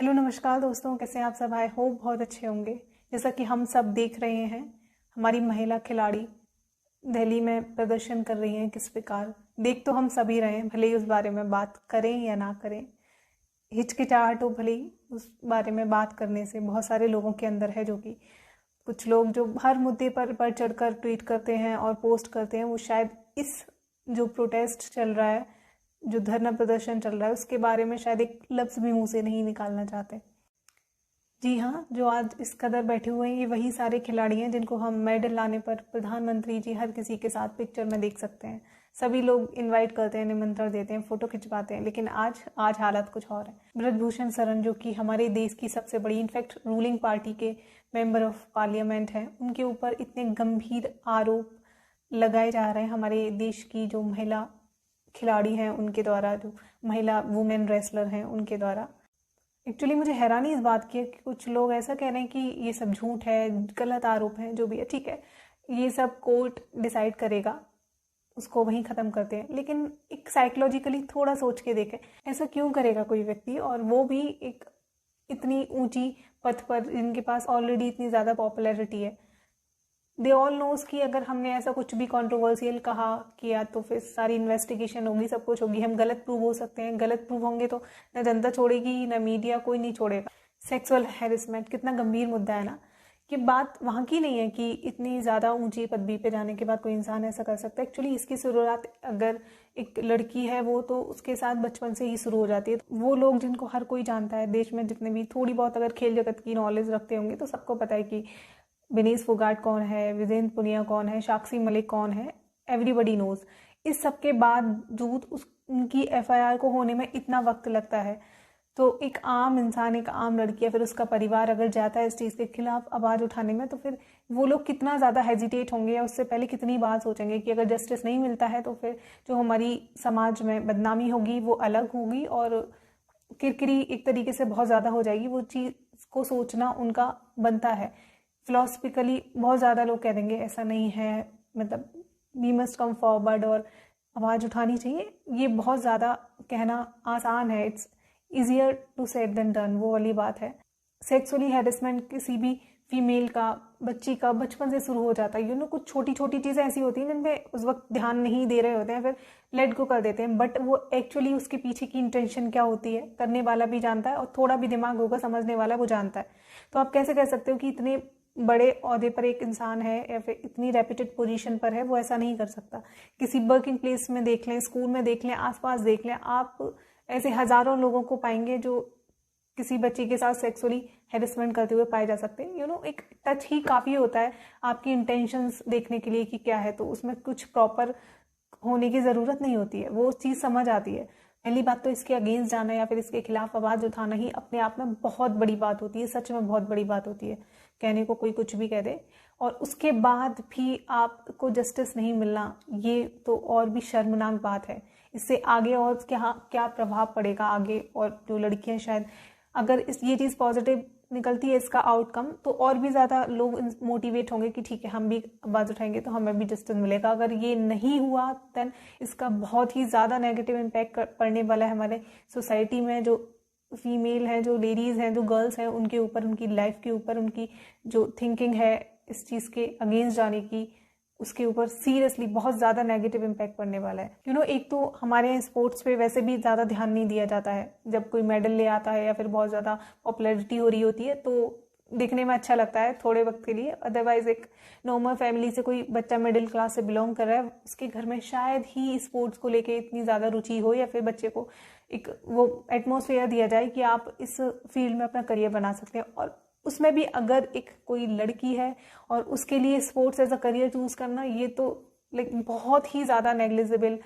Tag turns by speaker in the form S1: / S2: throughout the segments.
S1: Hello नमस्कार दोस्तों, कैसे हैं आप सब। आई होप बहुत अच्छे होंगे। जैसा कि हम सब देख रहे हैं, हमारी महिला खिलाड़ी दिल्ली में प्रदर्शन कर रही हैं। किस प्रकार देख तो हम सभी रहे हैं, भले ही उस बारे में बात करें या ना करें, हिचकिचाहट हो भले ही उस बारे में बात करने से बहुत सारे लोगों के अंदर है। जो कि कुछ लोग जो हर मुद्दे पर बढ़ चढ़कर ट्वीट करते हैं और पोस्ट करते हैं, वो शायद इस जो प्रोटेस्ट चल रहा है, जो धरना प्रदर्शन चल रहा है, उसके बारे में शायद एक लफ्ज़ भी मुंह से नहीं निकालना चाहते। जी हाँ, जो आज इस कदर बैठे हुए हैं, ये वही सारे खिलाड़ी हैं जिनको हम मेडल लाने पर प्रधानमंत्री जी हर किसी के साथ पिक्चर में देख सकते हैं। सभी लोग इनवाइट करते हैं, निमंत्रण देते हैं, फोटो खिंचवाते हैं। लेकिन आज हालत कुछ और है। ब्रजभूषण शरण, जो कि हमारे देश की सबसे बड़ी, इनफैक्ट रूलिंग पार्टी के मेंबर ऑफ पार्लियामेंट हैं, उनके ऊपर इतने गंभीर आरोप लगाए जा रहे हैं हमारे देश की जो महिला खिलाड़ी हैं उनके द्वारा, जो महिला वुमेन रेसलर हैं उनके द्वारा। एक्चुअली मुझे हैरानी इस बात की है कि कुछ लोग ऐसा कह रहे हैं कि ये सब झूठ है, गलत आरोप है, जो भी है ठीक है, ये सब कोर्ट डिसाइड करेगा, उसको वहीं ख़त्म करते हैं। लेकिन एक साइकोलॉजिकली थोड़ा सोच के देखें, ऐसा क्यों करेगा कोई व्यक्ति, और वो भी एक इतनी ऊंची पद पर जिनके पास ऑलरेडी इतनी ज़्यादा पॉपुलैरिटी है। दे ऑल नोज कि अगर हमने ऐसा कुछ भी कंट्रोवर्शियल कहा किया तो फिर सारी इन्वेस्टिगेशन होगी, सब कुछ होगी, हम गलत प्रूव हो सकते हैं। गलत प्रूव होंगे तो न जनता छोड़ेगी, न मीडिया, कोई नहीं छोड़ेगा। सेक्सुअल हैरेसमेंट कितना गंभीर मुद्दा है ना, कि बात वहाँ की नहीं है कि इतनी ज़्यादा ऊंची पदवी पे जाने के बाद कोई इंसान ऐसा कर सकता है। एक्चुअली इसकी शुरुआत अगर एक लड़की है वो तो उसके साथ बचपन से ही शुरू हो जाती है। वो लोग जिनको हर कोई जानता है देश में, जितने भी थोड़ी बहुत अगर खेल जगत की नॉलेज रखते होंगे तो सबको पता है कि विनेश फोगाट कौन है, विजेंद्र पुनिया कौन है, साक्षी मलिक कौन है, एवरीबडी नोज। इस सब के बावजूद उनकी एफआईआर को होने में इतना वक्त लगता है। तो एक आम इंसान, एक आम लड़की या फिर उसका परिवार अगर जाता है इस चीज़ के खिलाफ आवाज़ उठाने में, तो फिर वो लोग कितना ज़्यादा हेजिटेट होंगे, या उससे पहले कितनी बार सोचेंगे कि अगर जस्टिस नहीं मिलता है तो फिर जो हमारी समाज में बदनामी होगी वो अलग होगी, और किरकिरी एक तरीके से बहुत ज़्यादा हो जाएगी। वो चीज़ को सोचना उनका बनता है। फिलोसफिकली बहुत ज़्यादा लोग कह देंगे ऐसा नहीं है, मतलब वी मस्ट कम फॉरवर्ड और आवाज़ उठानी चाहिए। ये बहुत ज़्यादा कहना आसान है, it's easier to said than done, वो वाली बात है। सेक्सुअली हैरेसमेंट किसी भी फीमेल का, बच्ची का बचपन से शुरू हो जाता है। कुछ छोटी छोटी चीज़ें ऐसी होती हैं जिन पे उस वक्त ध्यान नहीं दे रहे होते हैं, फिर लेट गो कर देते हैं, बट वो एक्चुअली उसके पीछे की इंटेंशन क्या होती है करने वाला भी जानता है, और थोड़ा भी दिमाग होगा समझने वाला वो जानता है। तो आप कैसे कह सकते हो कि इतने बड़े ओहदे पर एक इंसान है या फिर इतनी रेप्यूटेड पोजीशन पर है, वो ऐसा नहीं कर सकता। किसी वर्किंग प्लेस में देख लें, स्कूल में देख लें, आसपास देख लें, आप ऐसे हजारों लोगों को पाएंगे जो किसी बच्ची के साथ सेक्सुअली हैरेसमेंट करते हुए पाए जा सकते हैं। एक टच ही काफ़ी होता है आपकी इंटेंशंस देखने के लिए कि क्या है, तो उसमें कुछ प्रॉपर होने की ज़रूरत नहीं होती है, वो चीज़ समझ आती है। पहली बात तो इसके अगेंस्ट जाना या फिर इसके खिलाफ आवाज़ उठाना ही अपने आप में बहुत बड़ी बात होती है, सच में बहुत बड़ी बात होती है। कहने को कोई कुछ भी कह दे और उसके बाद भी आपको जस्टिस नहीं मिलना, ये तो और भी शर्मनाक बात है। इससे आगे और क्या क्या प्रभाव पड़ेगा आगे, और जो लड़कियां शायद अगर ये चीज़ पॉजिटिव निकलती है इसका आउटकम, तो और भी ज़्यादा लोग मोटिवेट होंगे कि ठीक है हम भी आवाज़ उठाएंगे तो हमें भी जस्टिस मिलेगा। अगर ये नहीं हुआ देन इसका बहुत ही ज़्यादा नेगेटिव इम्पैक्ट पड़ने वाला है हमारे सोसाइटी में, जो फीमेल हैं, जो लेडीज़ हैं, जो गर्ल्स हैं, उनके ऊपर, उनकी लाइफ के ऊपर, उनकी जो थिंकिंग है इस चीज़ के अगेंस्ट जाने की, उसके ऊपर सीरियसली बहुत ज़्यादा नेगेटिव इम्पैक्ट पड़ने वाला है। एक तो हमारे यहाँ स्पोर्ट्स पे वैसे भी ज़्यादा ध्यान नहीं दिया जाता है। जब कोई मेडल ले आता है या फिर बहुत ज़्यादा पॉपुलैरिटी हो रही होती है तो दिखने में अच्छा लगता है थोड़े वक्त के लिए। अदरवाइज एक नॉर्मल फैमिली से कोई बच्चा मिडिल क्लास से बिलोंग कर रहा है, उसके घर में शायद ही स्पोर्ट्स को लेके इतनी ज़्यादा रुचि हो, या फिर बच्चे को एक वो एटमॉस्फेयर दिया जाए कि आप इस फील्ड में अपना करियर बना सकते हैं। और उसमें भी अगर एक कोई लड़की है और उसके लिए sports as a career choose करना, ये तो लाइक बहुत ही ज़्यादा नेग्लिजिबल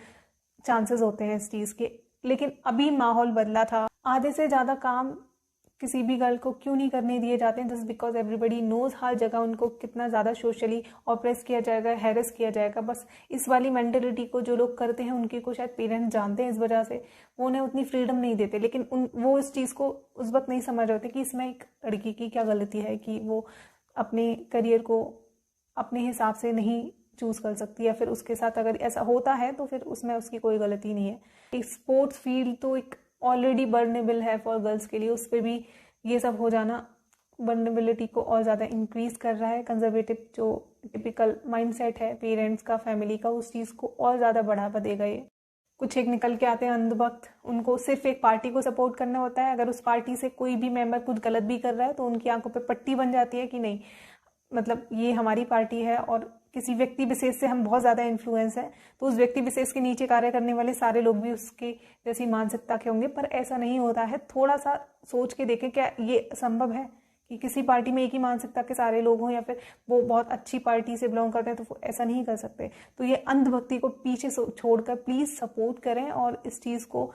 S1: चांसेस होते हैं इस चीज़ के। लेकिन अभी माहौल बदला था। आधे से ज़्यादा काम किसी भी गर्ल को क्यों नहीं करने दिए जाते हैं, जस्ट बिकॉज एवरीबडी नोज हर जगह उनको कितना ज़्यादा सोशली ऑप्रेस किया जाएगा, हैरेस किया जाएगा। बस इस वाली मेंटेलिटी को जो लोग करते हैं उनकी को शायद पेरेंट्स जानते हैं, इस वजह से वो उन्हें उतनी फ्रीडम नहीं देते। लेकिन वो इस चीज़ को उस वक्त नहीं समझ रहे थे कि इसमें एक लड़की की क्या गलती है कि वो अपने करियर को अपने हिसाब से नहीं चूज़ कर सकती, या फिर उसके साथ अगर ऐसा होता है तो फिर उसमें उसकी कोई गलती नहीं है। एक स्पोर्ट्स फील्ड तो एक ऑलरेडी बर्नेबल है फॉर गर्ल्स के लिए, उस पर भी ये सब हो जाना वल्नरेबिलिटी को और ज़्यादा इंक्रीज़ कर रहा है। कंजर्वेटिव जो टिपिकल माइंडसेट है पेरेंट्स का, फैमिली का, उस चीज़ को और ज़्यादा बढ़ावा देगा ये। कुछ एक निकल के आते हैं अंधभक्त, उनको सिर्फ एक पार्टी को सपोर्ट करना होता है। अगर उस पार्टी से कोई भी मेंबर कुछ गलत भी कर रहा है तो उनकी आंखों पे पट्टी बन जाती है कि नहीं, मतलब ये हमारी पार्टी है और किसी व्यक्ति विशेष से हम बहुत ज़्यादा इन्फ्लुएंस है तो उस व्यक्ति विशेष के नीचे कार्य करने वाले सारे लोग भी उसके जैसी मानसिकता के होंगे। पर ऐसा नहीं होता है। थोड़ा सा सोच के देखें, क्या ये संभव है कि किसी पार्टी में एक ही मानसिकता के सारे लोग हों, या फिर वो बहुत अच्छी पार्टी से बिलोंग करते हैं तो ऐसा नहीं कर सकते। तो ये अंधभक्ति को पीछे छोड़कर प्लीज़ सपोर्ट करें और इस चीज़ को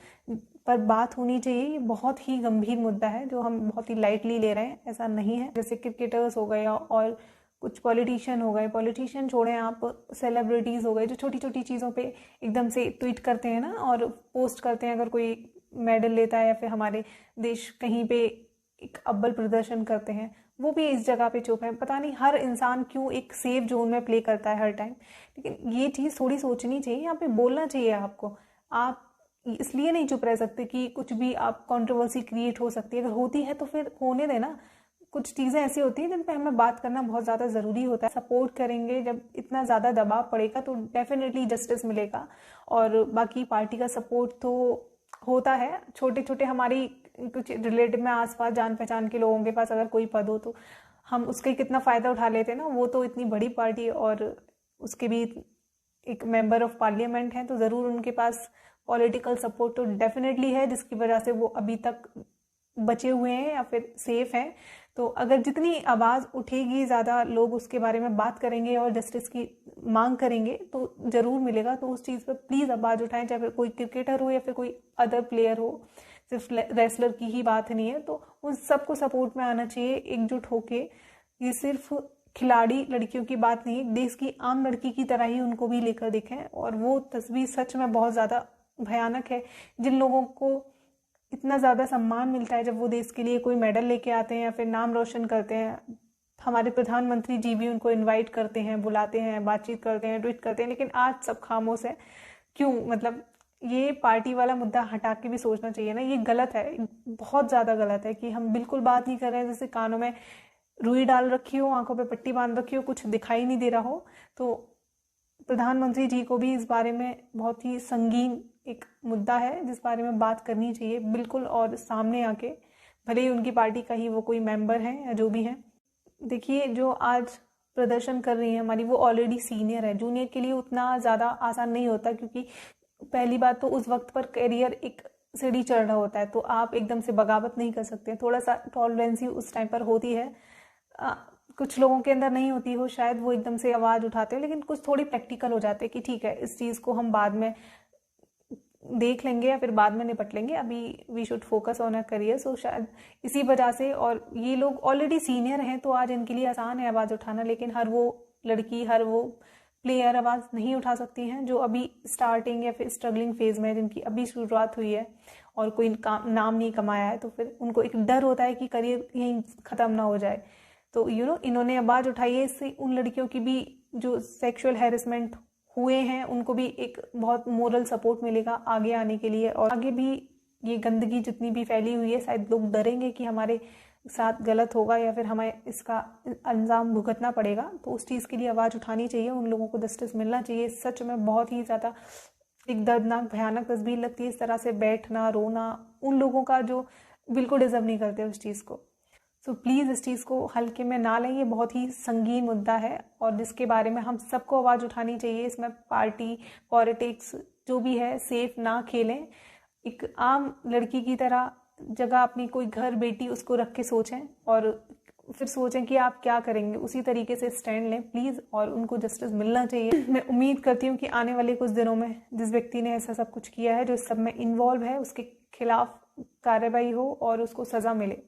S1: पर बात होनी चाहिए। ये बहुत ही गंभीर मुद्दा है जो हम बहुत ही लाइटली ले रहे हैं, ऐसा नहीं है। जैसे क्रिकेटर्स हो गए और कुछ पॉलिटिशियन हो गए, पॉलिटिशियन छोड़ें आप, सेलिब्रिटीज़ हो गए जो छोटी छोटी चीज़ों पे एकदम से ट्वीट करते हैं ना और पोस्ट करते हैं। अगर कोई मेडल लेता है या फिर हमारे देश कहीं पे एक अव्वल प्रदर्शन करते हैं, वो भी इस जगह पे चुप है। पता नहीं हर इंसान क्यों एक सेफ जोन में प्ले करता है हर टाइम। लेकिन ये चीज़ थोड़ी सोचनी चाहिए, यहाँ पे बोलना चाहिए आपको। आप इसलिए नहीं चुप रह सकते कि कुछ भी आप कंट्रोवर्सी क्रिएट हो सकती है। अगर होती है तो फिर होने देना। कुछ चीज़ें ऐसी होती हैं जिन पे हमें बात करना बहुत ज़्यादा ज़रूरी होता है। सपोर्ट करेंगे, जब इतना ज़्यादा दबाव पड़ेगा तो डेफिनेटली जस्टिस मिलेगा। और बाकी पार्टी का सपोर्ट तो होता है, छोटे छोटे हमारी कुछ रिलेटिव में आसपास जान पहचान के लोगों के पास अगर कोई पद हो तो हम उसका कितना फ़ायदा उठा लेते हैं ना। वो तो इतनी बड़ी पार्टी और उसके भी एक मेंबर ऑफ पार्लियामेंट हैं तो ज़रूर उनके पास पॉलिटिकल सपोर्ट तो डेफिनेटली है, जिसकी वजह से वो अभी तक बचे हुए हैं या फिर सेफ हैं। तो अगर जितनी आवाज़ उठेगी, ज़्यादा लोग उसके बारे में बात करेंगे और जस्टिस की मांग करेंगे तो ज़रूर मिलेगा। तो उस चीज़ पर प्लीज़ आवाज़ उठाएं, चाहे फिर कोई क्रिकेटर हो या फिर कोई अदर प्लेयर हो। सिर्फ रेसलर की ही बात नहीं है, तो उन सबको सपोर्ट में आना चाहिए एकजुट होके। ये सिर्फ खिलाड़ी लड़कियों की बात नहीं, देश की आम लड़की की तरह ही उनको भी लेकर देखें। और वो तस्वीर सच में बहुत ज़्यादा भयानक है। जिन लोगों को इतना ज़्यादा सम्मान मिलता है जब वो देश के लिए कोई मेडल लेके आते हैं या फिर नाम रोशन करते हैं, हमारे प्रधानमंत्री जी भी उनको इनवाइट करते हैं, बुलाते हैं, बातचीत करते हैं, ट्वीट करते हैं, लेकिन आज सब खामोश है। क्यों? मतलब ये पार्टी वाला मुद्दा हटा के भी सोचना चाहिए ना। ये गलत है, बहुत ज़्यादा गलत है कि हम बिल्कुल बात नहीं कर रहे हैं, जैसे कानों में रुई डाल रखी हो, आंखों पे पट्टी बांध रखी हो, कुछ दिखाई नहीं दे रहा हो। तो प्रधानमंत्री जी को भी इस बारे में बहुत ही संगीन एक मुद्दा है जिस बारे में बात करनी चाहिए बिल्कुल, और सामने आके, भले ही उनकी पार्टी का ही वो कोई मेंबर है या जो भी है। देखिए, जो आज प्रदर्शन कर रही है हमारी, वो ऑलरेडी सीनियर है। जूनियर के लिए उतना ज़्यादा आसान नहीं होता, क्योंकि पहली बात तो उस वक्त पर करियर एक सीढ़ी चढ़ रहा होता है, तो आप एकदम से बगावत नहीं कर सकते। थोड़ा सा टॉलरेंसी उस टाइम पर होती है। कुछ लोगों के अंदर नहीं होती हो शायद, वो एकदम से आवाज़ उठाते हैं, लेकिन कुछ थोड़ी प्रैक्टिकल हो जाते हैं कि ठीक है, इस चीज़ को हम बाद में देख लेंगे या फिर बाद में निपट लेंगे, अभी we should focus on a career. So शायद इसी वजह से, और ये लोग ऑलरेडी सीनियर हैं तो आज इनके लिए आसान है आवाज़ उठाना। लेकिन हर वो लड़की, हर वो प्लेयर आवाज़ नहीं उठा सकती हैं जो अभी स्टार्टिंग या फिर स्ट्रगलिंग फेज में, जिनकी अभी शुरुआत हुई है और कोई नाम नहीं कमाया है। तो फिर उनको एक डर होता है कि करियर यहीं ख़त्म ना हो जाए। तो इन्होंने आवाज़ उठाई है, इससे उन लड़कियों की भी जो सेक्सुअल हैरेसमेंट हुए हैं उनको भी एक बहुत मोरल सपोर्ट मिलेगा आगे आने के लिए। और आगे भी ये गंदगी जितनी भी फैली हुई है, शायद लोग डरेंगे कि हमारे साथ गलत होगा या फिर हमें इसका अंजाम भुगतना पड़ेगा। तो उस चीज़ के लिए आवाज़ उठानी चाहिए, उन लोगों को जस्टिस मिलना चाहिए। सच में बहुत ही ज़्यादा एक दर्दनाक भयानक तस्वीर लगती है इस तरह से बैठना, रोना उन लोगों का जो बिल्कुल डिजर्व नहीं करते उस चीज़ को। सो प्लीज़ इस चीज़ को हल्के में ना लें, ये बहुत ही संगीन मुद्दा है और जिसके बारे में हम सबको आवाज़ उठानी चाहिए। इसमें पार्टी, पॉलिटिक्स जो भी है, सेफ ना खेलें। एक आम लड़की की तरह जगह अपनी कोई घर बेटी उसको रख के सोचें और फिर सोचें कि आप क्या करेंगे, उसी तरीके से स्टैंड लें प्लीज़, और उनको जस्टिस मिलना चाहिए। मैं उम्मीद करती हूँ कि आने वाले कुछ दिनों में जिस व्यक्ति ने ऐसा सब कुछ किया है, जो इस सब में इन्वॉल्व है, उसके खिलाफ कार्रवाई हो और उसको सज़ा मिले,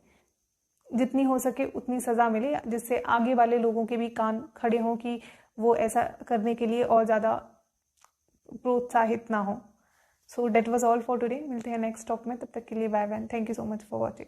S1: जितनी हो सके उतनी सज़ा मिले, जिससे आगे वाले लोगों के भी कान खड़े हों कि वो ऐसा करने के लिए और ज़्यादा प्रोत्साहित ना हो। So that was all for today. मिलते हैं नेक्स्ट टॉक में, तब तक के लिए bye bye. Thank you so much for watching.